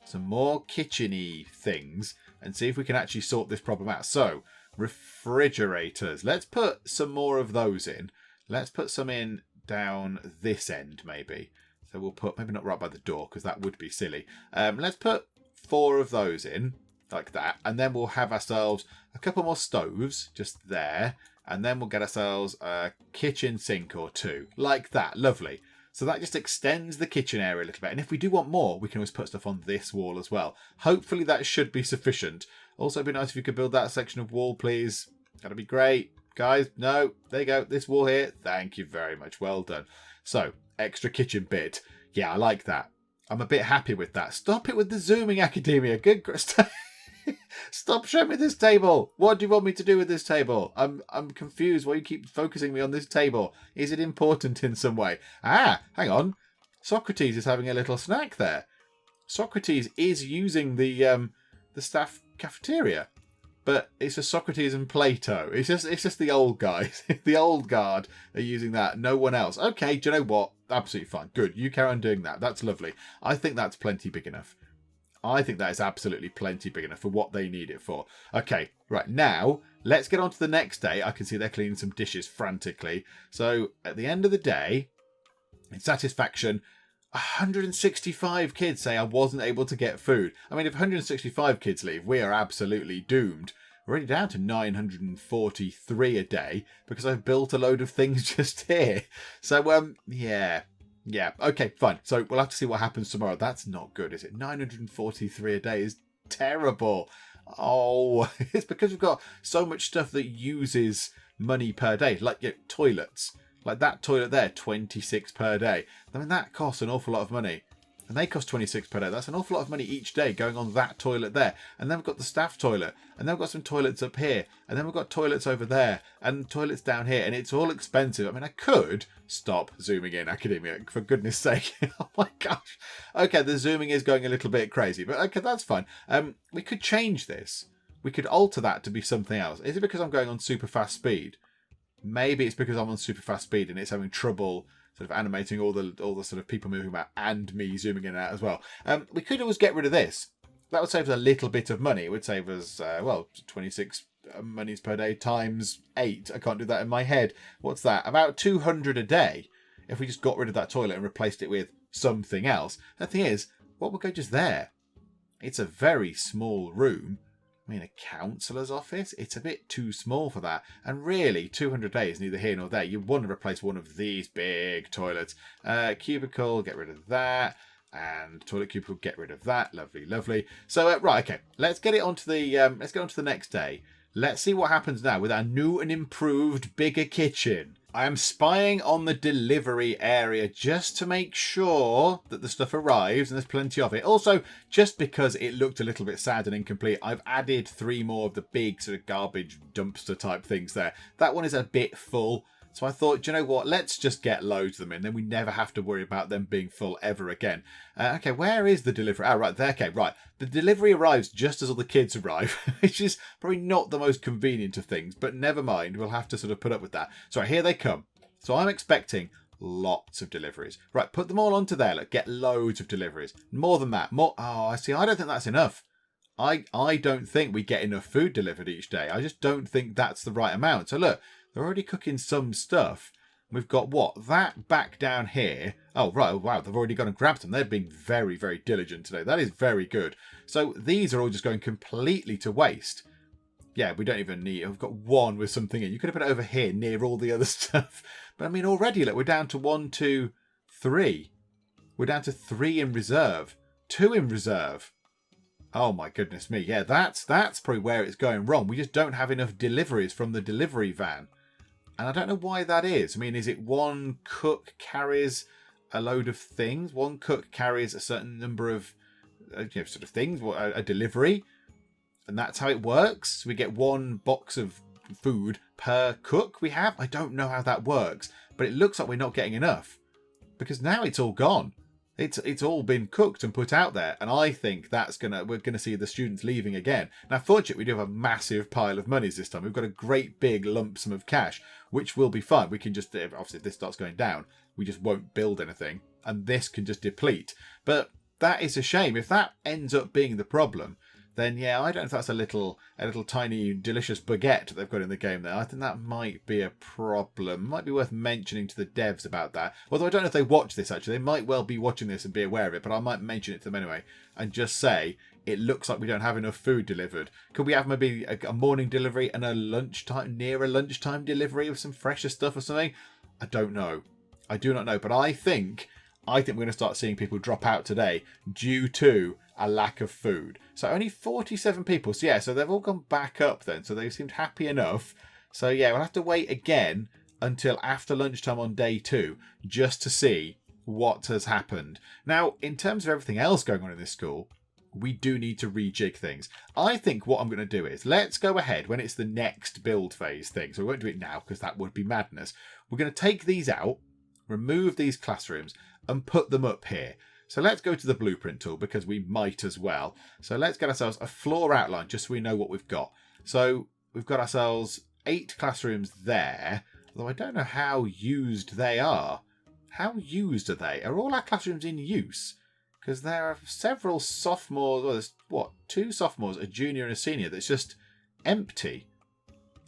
S1: some more kitchen-y things and see if we can actually sort this problem out. So refrigerators. Let's put some more of those in. Let's put some in down this end, maybe. So we'll put, maybe not right by the door, because that would be silly. Let's put 4 of those in, like that. And then we'll have ourselves a couple more stoves, just there. And then we'll get ourselves a kitchen sink or 2, like that. Lovely. So that just extends the kitchen area a little bit. And if we do want more, we can always put stuff on this wall as well. Hopefully that should be sufficient. Also, it'd be nice if you could build that section of wall, please. That'd be great. Guys, no, there you go. This wall here. Thank you very much. Well done. So, extra kitchen bit. Yeah, I like that. I'm a bit happy with that. Stop it with the zooming, Academia. Good. Stop showing me this table. What do you want me to do with this table? I'm confused why you keep focusing me on this table. Is it important in some way? Ah, hang on. Socrates is having a little snack there. Socrates is using the staff cafeteria. But it's just Socrates and Plato. It's just the old guys. The old guard are using that. No one else. Okay, do you know what? Absolutely fine. Good. You carry on doing that. That's lovely. I think that's plenty big enough. I think that is absolutely plenty big enough for what they need it for. Okay, right. Now, let's get on to the next day. I can see they're cleaning some dishes frantically. So, at the end of the day, in satisfaction, 165 kids say I wasn't able to get food. I mean, if 165 kids leave, we are absolutely doomed. We're already down to 943 a day because I've built a load of things just here. So, yeah. Okay, fine. So we'll have to see what happens tomorrow. That's not good, is it? 943 a day is terrible. Oh, it's because we've got so much stuff that uses money per day, like toilets. Like that toilet there, 26 per day. I mean, that costs an awful lot of money. And they cost 26 per day. That's an awful lot of money each day going on that toilet there. And then we've got the staff toilet. And then we've got some toilets up here. And then we've got toilets over there. And toilets down here. And it's all expensive. I mean, I could stop zooming in, academia, for goodness sake. Oh my gosh. Okay, the zooming is going a little bit crazy. But okay, that's fine. We could change this. We could alter that to be something else. Is it because I'm going on super fast speed? Maybe it's because I'm on super fast speed and it's having trouble sort of animating all the sort of people moving about and me zooming in and out as well. We could always get rid of this. That would save us a little bit of money. It would save us, 26 monies per day times 8. I can't do that in my head. What's that? About 200 a day if we just got rid of that toilet and replaced it with something else. The thing is, what would go just there? It's a very small room. I mean, a counsellor's office? It's a bit too small for that. And really, 200 days, neither here nor there. You want to replace one of these big toilets. Cubicle, get rid of that. And toilet cubicle, get rid of that. Lovely, lovely. So, right, okay. Let's get on to the next day. Let's see what happens now with our new and improved, bigger kitchen. I am spying on the delivery area just to make sure that the stuff arrives and there's plenty of it. Also, just because it looked a little bit sad and incomplete, I've added 3 more of the big sort of garbage dumpster type things there. That one is a bit full. So I thought, do you know what? Let's just get loads of them in. Then we never have to worry about them being full ever again. Okay, where is the delivery? Oh, right there. Okay, right. The delivery arrives just as all the kids arrive, which is probably not the most convenient of things, but never mind. We'll have to sort of put up with that. So here they come. So I'm expecting lots of deliveries. Right, put them all onto there. Look, get loads of deliveries. More than that. More. Oh, I see. I don't think that's enough. I don't think we get enough food delivered each day. I just don't think that's the right amount. So look. They're already cooking some stuff. We've got what? That back down here. Oh, right. Oh, wow. They've already gone and grabbed them. They're being very, very diligent today. That is very good. So these are all just going completely to waste. Yeah, we don't even need... I've got one with something in. You could have put it over here near all the other stuff. But I mean, already, look, we're down to 1, 2, 3. We're down to 3 in reserve. 2 in reserve. Oh my goodness me. Yeah, that's probably where it's going wrong. We just don't have enough deliveries from the delivery van. And I don't know why that is. I mean, is it one cook carries a load of things? One cook carries a certain number of sort of things, a delivery? And that's how it works? So we get 1 box of food per cook we have? I don't know how that works. But it looks like we're not getting enough. Because now it's all gone. It's all been cooked and put out there, and I think we're gonna see the students leaving again. Now, fortunately, we do have a massive pile of monies this time. We've got a great big lump sum of cash, which will be fine. We can just obviously if this starts going down, we just won't build anything, and this can just deplete. But that is a shame. If that ends up being the problem, then yeah, I don't know if that's a little tiny delicious baguette they've got in the game there. I think that might be a problem. Might be worth mentioning to the devs about that. Although I don't know if they watch this actually. They might well be watching this and be aware of it, but I might mention it to them anyway and just say it looks like we don't have enough food delivered. Could we have maybe a morning delivery and a lunchtime delivery of some fresher stuff or something? I don't know. I do not know, but I think we're going to start seeing people drop out today due to a lack of food. So only 47 people. So yeah, so they've all gone back up then. So they seemed happy enough. So yeah, we'll have to wait again until after lunchtime on day 2 just to see what has happened. Now, in terms of everything else going on in this school, we do need to rejig things. I think what I'm going to do is, let's go ahead when it's the next build phase thing. So we won't do it now because that would be madness. We're going to take these out, remove these classrooms, and put them up here. So let's go to the blueprint tool because we might as well. So let's get ourselves a floor outline just so we know what we've got. So we've got ourselves 8 classrooms there, although I don't know how used they are. How used are they? Are all our classrooms in use? Because there are several sophomores, well, there's, 2 sophomores, a junior and a senior, that's just empty.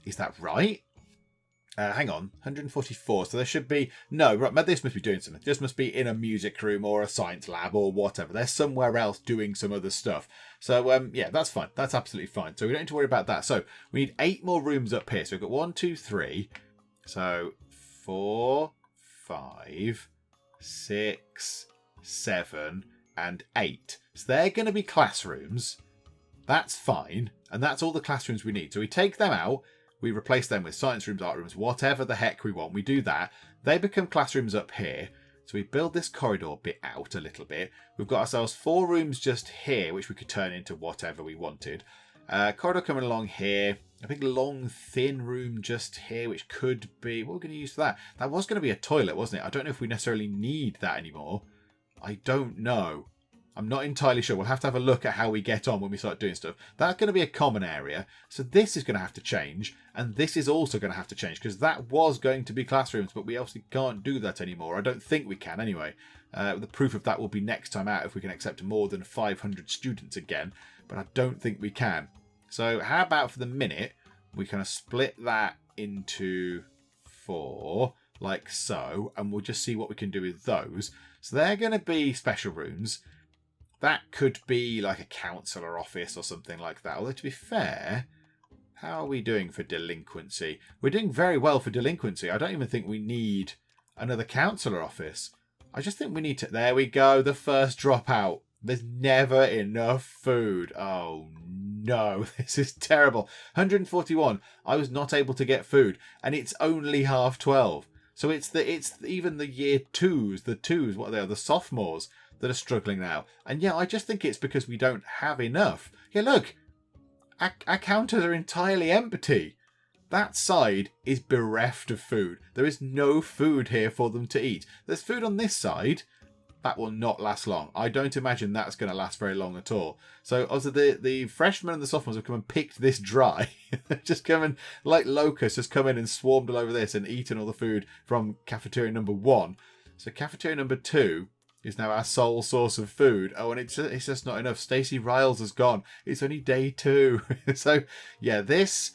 S1: Is that right? Hang on, 144. So there should be... No, right, this must be doing something. This must be in a music room or a science lab or whatever. They're somewhere else doing some other stuff. So, yeah, that's fine. That's absolutely fine. So we don't need to worry about that. So we need 8 more rooms up here. So we've got 1, 2, 3. So 4, 5, 6, 7... and 8. So they're going to be classrooms. That's fine. And that's all the classrooms we need. So we take them out. We replace them with science rooms, art rooms, whatever the heck we want. We do that. They become classrooms up here. So we build this corridor bit out a little bit. We've got ourselves 4 rooms just here, which we could turn into whatever we wanted. Corridor coming along here. A big long thin room just here, which could be... What are we going to use for that? That was going to be a toilet, wasn't it? I don't know if we necessarily need that anymore. I don't know. I'm not entirely sure. We'll have to have a look at how we get on when we start doing stuff. That's going to be a common area. So this is going to have to change. And this is also going to have to change because that was going to be classrooms, but we obviously can't do that anymore. I don't think we can anyway. The proof of that will be next time out if we can accept more than 500 students again. But I don't think we can. So how about for the minute, we kind of split that into 4 like so. And we'll just see what we can do with those. So they're going to be special rooms. That could be like a counsellor office or something like that. Although to be fair, how are we doing for delinquency? We're doing very well for delinquency. I don't even think we need another counsellor office. I just think we need to... There we go. The first dropout. There's never enough food. Oh no, this is terrible. 141. I was not able to get food. And it's only 12:30. So it's even the year 2s, the 2s, what are they? The sophomores that are struggling now. And yeah, I just think it's because we don't have enough. Yeah, look, our counters are entirely empty. That side is bereft of food. There is no food here for them to eat. There's food on this side. That will not last long. I don't imagine that's going to last very long at all. So also the freshmen and the sophomores have come and picked this dry. Just come in like locusts, just come in and swarmed all over this and eaten all the food from cafeteria number 1. So cafeteria number 2 is now our sole source of food. Oh, and it's just not enough. Stacey Riles has gone. It's only day 2. So yeah, this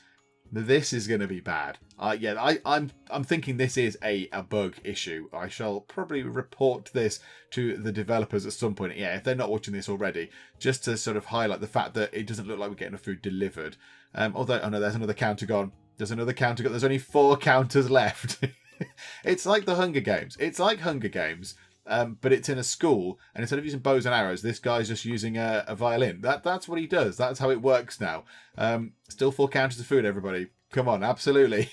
S1: is going to be bad. I'm thinking this is a bug issue. I shall probably report this to the developers at some point. Yeah, if they're not watching this already, just to sort of highlight the fact that it doesn't look like we're getting enough food delivered. Although, oh no, there's another counter gone. There's another counter gone. There's only 4 counters left. It's like the Hunger Games. It's like Hunger Games. But it's in a school, and instead of using bows and arrows, this guy's just using a violin. That's what he does. That's how it works now. Still 4 counters of food, everybody. Come on, absolutely.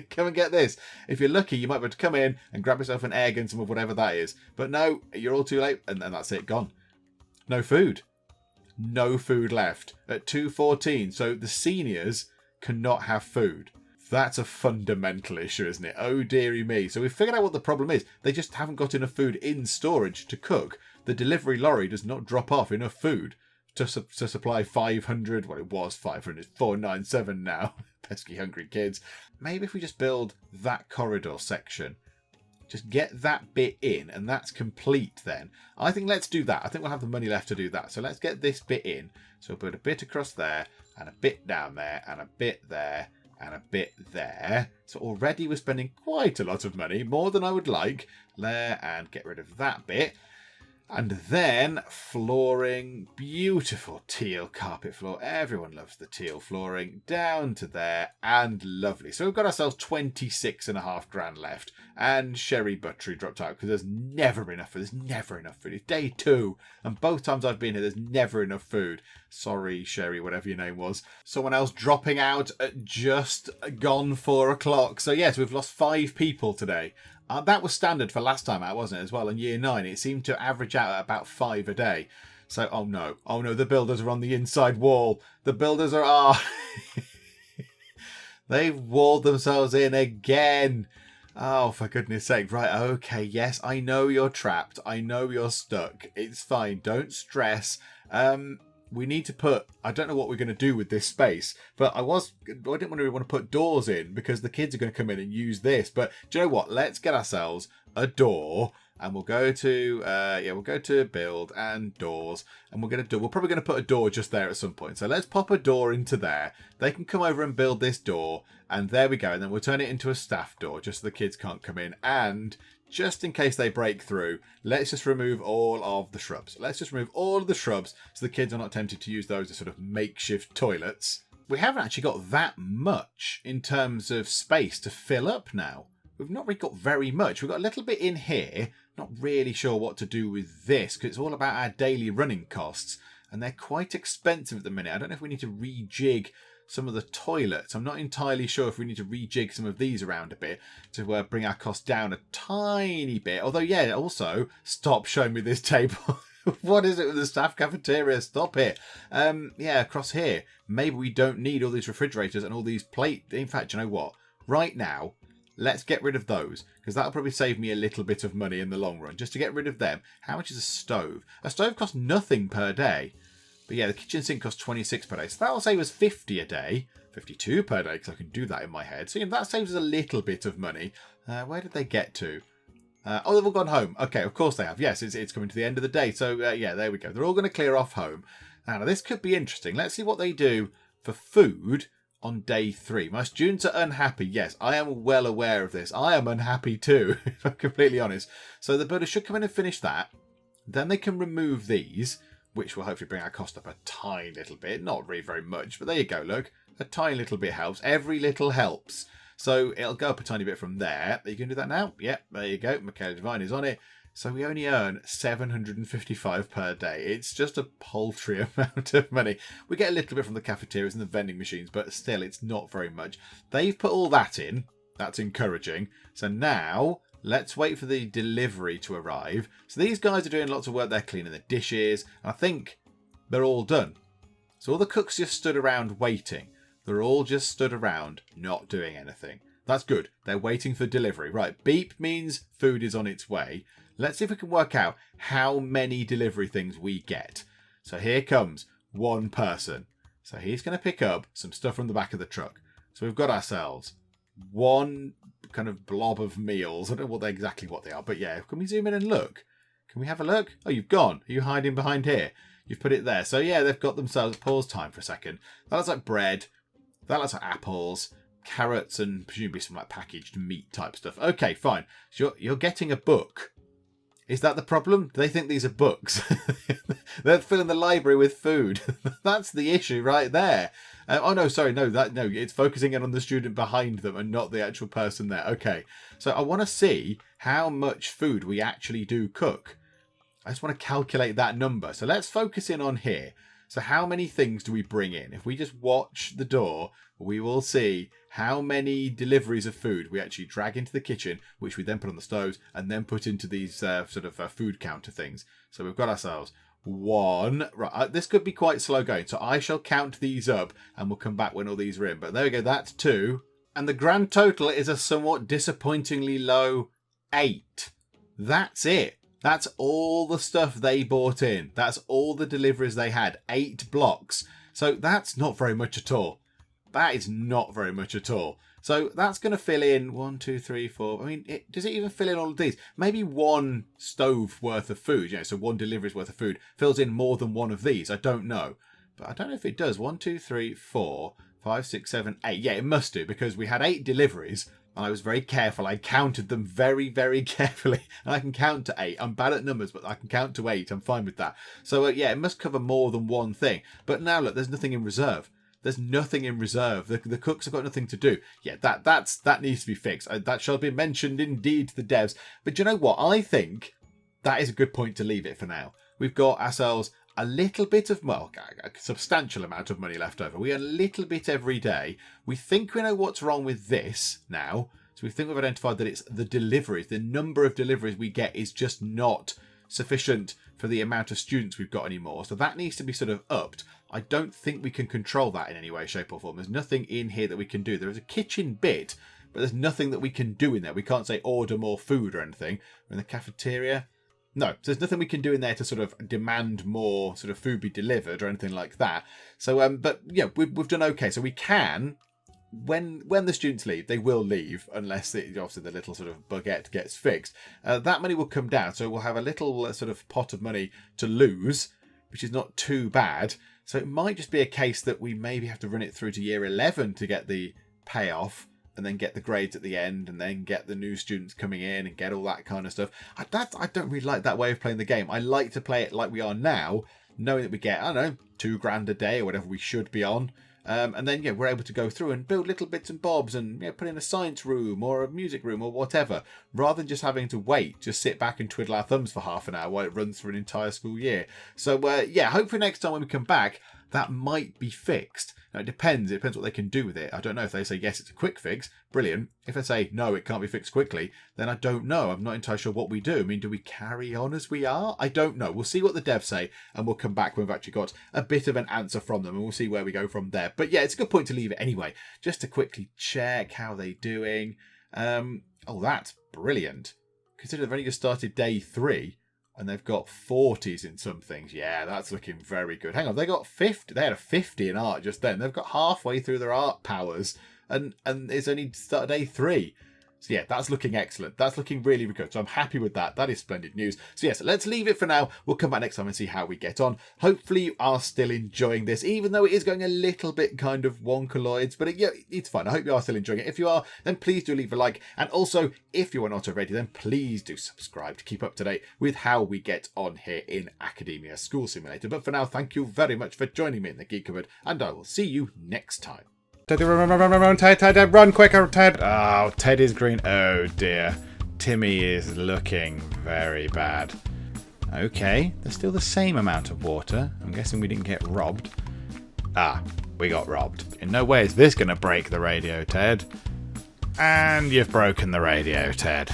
S1: Come and get this. If you're lucky, you might be able to come in and grab yourself an egg and some of whatever that is. But no, you're all too late, and that's it, gone. No food. No food left at 2:14. So the seniors cannot have food. That's a fundamental issue, isn't it? Oh, dearie me. So we've figured out what the problem is. They just haven't got enough food in storage to cook. The delivery lorry does not drop off enough food to supply 500. Well, it was 500. It's 497 now. Pesky hungry kids. Maybe if we just build that corridor section, just get that bit in, and that's complete then. I think let's do that. I think we'll have the money left to do that. So let's get this bit in. So we'll put a bit across there, and a bit down there, and a bit there, and a bit there. So already we're spending quite a lot of money, more than I would like. There, and get rid of that bit. And then flooring, beautiful teal carpet floor. Everyone loves the teal flooring. Down to there, and lovely. So we've got ourselves 26.5 grand left. And Sherry Buttery dropped out because there's never enough food. There's never enough food. It's day 2, and both times I've been here, there's never enough food. Sorry, Sherry, whatever your name was. Someone else dropping out at just gone 4 o'clock. So yes, we've lost 5 people today. That was standard for last time out, wasn't it, as well? In year 9, it seemed to average out at about 5 a day. So, oh no, the builders are on the inside wall. The builders are... They've walled themselves in again. Oh, for goodness sake. Right, okay, yes, I know you're trapped. I know you're stuck. It's fine. Don't stress. We need to put... I don't know what we're going to do with this space, but I didn't want to put doors in because the kids are going to come in and use this. But do you know what? Let's get ourselves a door, and we'll go to we'll go to build and doors, and we're probably going to put a door just there at some point. So let's pop a door into there. They can come over and build this door, and there we go. And then we'll turn it into a staff door just so the kids can't come in. And just in case they break through, let's just remove all of the shrubs. Let's just remove all of the shrubs so the kids are not tempted to use those as sort of makeshift toilets. We haven't actually got that much in terms of space to fill up now. We've not really got very much. We've got a little bit in here. Not really sure what to do with this because it's all about our daily running costs. And they're quite expensive at the minute. I don't know if we need to rejig some of the toilets. I'm not entirely sure if we need to rejig some of these around a bit to bring our costs down a tiny bit. Although, yeah, also, stop showing me this table. What is it with the staff cafeteria? Stop it. Yeah, across here. Maybe we don't need all these refrigerators and all these plates. In fact, you know what? Right now, let's get rid of those, because that'll probably save me a little bit of money in the long run, just to get rid of them. How much is a stove? A stove costs nothing per day. But yeah, the kitchen sink costs 26 per day. So that'll save us 50 a day. 52 per day, because I can do that in my head. So yeah, that saves us a little bit of money. Where did they get to? Oh, they've all gone home. Okay, of course they have. Yes, it's coming to the end of the day. So yeah, there we go. They're all going to clear off home. Now, this could be interesting. Let's see what they do for food on day 3. My students are unhappy. Yes, I am well aware of this. I am unhappy too, if I'm completely honest. So the builders should come in and finish that. Then they can remove these, which will hopefully bring our cost up a tiny little bit. Not really very much, but there you go, look. A tiny little bit helps. Every little helps. So it'll go up a tiny bit from there. Are you going to do that now? Yep, there you go. Michaela Devine is on it. So we only earn $755 per day. It's just a paltry amount of money. We get a little bit from the cafeterias and the vending machines, but still, it's not very much. They've put all that in. That's encouraging. So now, let's wait for the delivery to arrive. So these guys are doing lots of work. They're cleaning the dishes. I think they're all done. So all the cooks just stood around waiting. They're all just stood around not doing anything. That's good. They're waiting for delivery. Right, beep means food is on its way. Let's see if we can work out how many delivery things we get. So here comes one person. So he's going to pick up some stuff from the back of the truck. So we've got ourselves one kind of blob of meals. I don't know exactly what they are, but yeah, can we zoom in and look? Can we have a look? Oh, you've gone. Are you hiding behind here? You've put it there. So yeah, they've got themselves, pause time for a second. That looks like bread. That looks like apples, carrots, and presumably some like packaged meat type stuff. Okay, fine. So you're getting a book. Is that the problem? Do they think these are books? They're filling the library with food. That's the issue right there. Oh no, sorry, no, it's focusing in on the student behind them and not the actual person there. Okay, so I want to see how much food we actually do cook. I just want to calculate that number. So let's focus in on here. So how many things do we bring in? If we just watch the door, we will see how many deliveries of food we actually drag into the kitchen, which we then put on the stoves and then put into these food counter things. So we've got ourselves one. Right, this could be quite slow going. So I shall count these up and we'll come back when all these are in. But there we go. That's 2. And the grand total is a somewhat disappointingly low 8. That's it. That's all the stuff they bought in. That's all the deliveries they had. 8 blocks. So that's not very much at all. That is not very much at all. So that's going to fill in 1, 2, 3, 4. I mean, does it even fill in all of these? Maybe one stove worth of food, so one delivery's worth of food fills in more than one of these. I don't know. But I don't know if it does. 1, 2, 3, 4, 5, 6, 7, 8. Yeah, it must do because we had 8 deliveries. And I was very careful. I counted them very, very carefully. And I can count to 8. I'm bad at numbers, but I can count to 8. I'm fine with that. So, yeah, it must cover more than one thing. But now, look, there's nothing in reserve. There's nothing in reserve. The cooks have got nothing to do. Yeah, that needs to be fixed. That shall be mentioned indeed to the devs. But do you know what? I think that is a good point to leave it for now. We've got ourselves a little bit of, well, a substantial amount of money left over. We earn a little bit every day. We think we know what's wrong with this now. So we think we've identified that it's the deliveries. The number of deliveries we get is just not sufficient for the amount of students we've got anymore. So that needs to be sort of upped. I don't think we can control that in any way, shape or form. There's nothing in here that we can do. There is a kitchen bit, but there's nothing that we can do in there. We can't say order more food or anything. We're in the cafeteria. No, so there's nothing we can do in there to sort of demand more sort of food be delivered or anything like that. So, but yeah, we've done okay. So we can, when the students leave, they will leave unless obviously the little sort of baguette gets fixed. That money will come down, so we'll have a little sort of pot of money to lose, which is not too bad. So it might just be a case that we maybe have to run it through to year 11 to get the payoff, and then get the grades at the end, and then get the new students coming in and get all that kind of stuff. I don't really like that way of playing the game. I like to play it like we are now, knowing that we get, I don't know, £2,000 a day or whatever we should be on. And then, we're able to go through and build little bits and bobs and put in a science room or a music room or whatever, rather than just having to wait, just sit back and twiddle our thumbs for half an hour while it runs through an entire school year. So, hopefully next time when we come back, that might be fixed. Now, it depends what they can do with it. I don't know if they say, yes, it's a quick fix. Brilliant. If they say, no, it can't be fixed quickly, then I don't know. I'm not entirely sure what we do. I mean, do we carry on as we are? I don't know. We'll see what the devs say, and we'll come back when we've actually got a bit of an answer from them, and we'll see where we go from there. But yeah, it's a good point to leave it anyway, just to quickly check how they're doing. That's brilliant. Consider they've only just started day 3. And they've got 40s in some things. Yeah, that's looking very good. Hang on, they got 50. They had a 50 in art just then. They've got halfway through their art powers, and it's only started day 3. So yeah, that's looking excellent. That's looking really, really good. So I'm happy with that. That is splendid news. So yes, let's leave it for now. We'll come back next time and see how we get on. Hopefully you are still enjoying this, even though it is going a little bit kind of wonkaloids, but it's fun. I hope you are still enjoying it. If you are, then please do leave a like. And also, if you are not already, then please do subscribe to keep up to date with how we get on here in Academia School Simulator. But for now, thank you very much for joining me in the Geek Cupboard, and I will see you next time. Ted, run, Ted, run quicker, Ted. Oh, Ted is green. Oh, dear. Timmy is looking very bad. Okay, there's still the same amount of water. I'm guessing we didn't get robbed. Ah, we got robbed. In no way is this going to break the radio, Ted. And you've broken the radio, Ted.